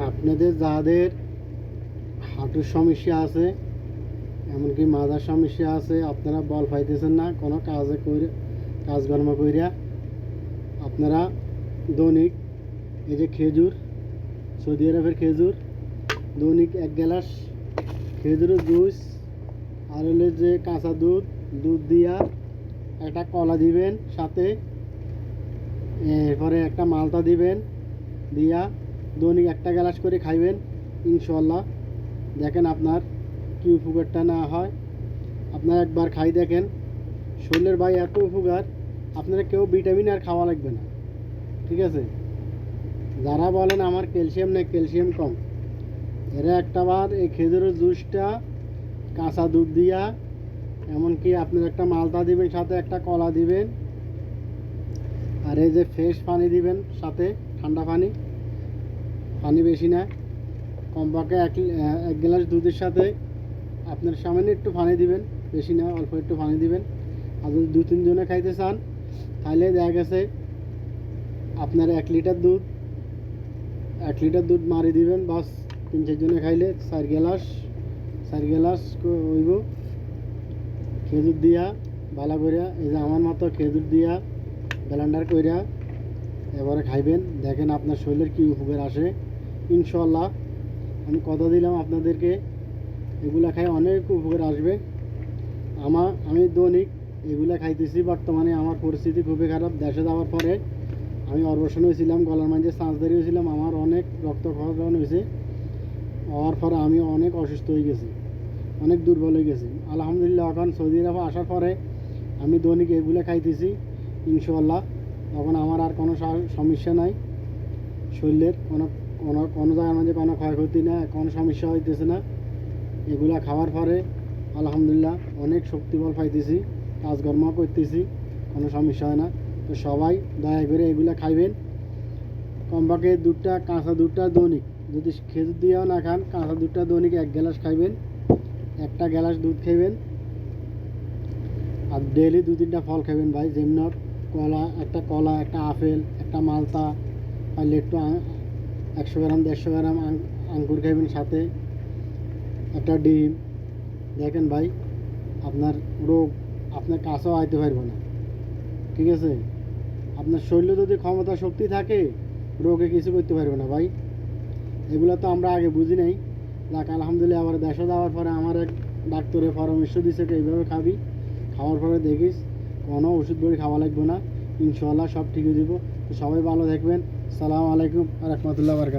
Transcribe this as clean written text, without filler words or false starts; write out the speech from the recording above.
আপনাদের যাদের হাঁটুর সমস্যা আছে, এমনকি মাথার সমস্যা আছে, আপনারা বল পাইতেছেন না কোনো কাজকর্ম কইরা, আপনারা দৈনিক এই যে খেজুর, সৌদি আরবের খেজুর, দৈনিক 1 গ্লাস খেজুরের জুস আর হলে যে কাঁচা দুধ দিয়া একটা কলা দিবেন সাথে, এরপরে একটা মালটা দিবেন, দিয়া দৈনিক 1 গ্লাস করে খাইবেন। ইনশাল্লাহ দেখেন আপনার কি উপকারটা না হয়। আপনারা একবার খাই দেখেন, শরীরের ভাই এত উপকার, আপনারা কেউ ভিটামিন আর খাওয়া লাগবে না। ঠিক আছে, যারা বলেন আমার ক্যালসিয়াম নেই, ক্যালসিয়াম কম, এরা একটাবার এই খেজুরের জুসটা কাঁচা দুধ দিয়া, এমনকি আপনার একটা মালটা দিবেন, সাথে একটা কলা দিবেন, আর এই যে ফ্রেশ পানি দিবেন সাথে, ঠান্ডা পানি বেশি না, কমপক্ষে 1 গ্লাস দুধের সাথে আপনার সামান্য একটু পানি দিবেন, বেশি না, অল্প একটু পানি দিবেন। আর যদি 2-3 জনে খাইতে চান তাহলে দেখা গেছে আপনার 1 লিটার দুধ মারি দিবেন, বাস 3-4 জনে খাইলে 4 গ্লাস হইব খেজুর দিয়া ভালো করিয়া। এই যে আমার মতো খেজুর দিয়া ব্লেন্ডার কইরা এবারে খাইবেন, দেখেন আপনার শরীরের কী উপকার আসে। ইনশাল্লাহ আমি কথা দিলাম আপনাদেরকে, এগুলা খাই অনেক উপকার আসবে। আমি দৈনিক এগুলা খাইতেছি। বর্তমানে আমার পরিস্থিতি খুবই খারাপ, দেশে যাওয়ার পরে আমি অপারেশন হয়েছিলাম, গলার মাঝে সার্জারি হয়েছিলাম, আমার অনেক রক্তক্ষরণ হয়েছে, হওয়ার পরে আমি অনেক অসুস্থ হয়ে গেছি, অনেক দুর্বল হয়ে গেছি। আলহামদুলিল্লাহ এখন সৌদি আরবে আসার পরে আমি দৈনিক এগুলো খাইতেছি। ইনশাল্লাহ তখন আমার আর কোনো সমস্যা নাই, শরীরের কোনো জায়গার মাঝে কোনো ক্ষয়ক্ষতি না, কোনো সমস্যা হইতেছে না। এগুলা খাওয়ার পরে আলহামদুলিল্লাহ অনেক শক্তিবল পাইতেছি, কাজকর্ম করতেছি, কোনো সমস্যা হয় না। তো সবাই দয়া করে এগুলা খাইবেন। কমপক্ষে কাঁচা দুধটা দৈনিক, যদি খেজুর দিয়েও না খান, কাঁচা দুধটা দৈনিক 1 গ্লাস খাইবেন, 1 গ্লাস দুধ খাইবেন। আর ডেইলি 2-3টা ফল খাবেন ভাই, যেমন একটা কলা, একটা আপেল, একটা মালটা, পারলে একটু 100 গ্রাম 150 গ্রাম আঙ্গুর খাবেন, সাথে একটা ডিম। দেখেন ভাই আপনার রোগ আপনার কাছেও আইতে পারবে না। ঠিক আছে, আপনার শরীরে যদি ক্ষমতা শক্তি থাকে, রোগে কিছু করতে পারবে না ভাই। এগুলো তো আমরা আগে বুঝি নাই। যাক আলহামদুলিল্লাহ, আবার দেশে যাওয়ার পরে আমার এক ডাক্তারের পরামর্শ দিছে এইভাবে খাবি, খাওয়ার পরে দেখিস কোনো ওষুধ বড়ি খাওয়া লাগবে না, ইনশাল্লাহ সব ঠিক হয়ে যাব। তো সবাই ভালো থাকবেন। আসসালামু আলাইকুম ওয়া রাহমাতুল্লাহি ওয়া বারাকাতুহু।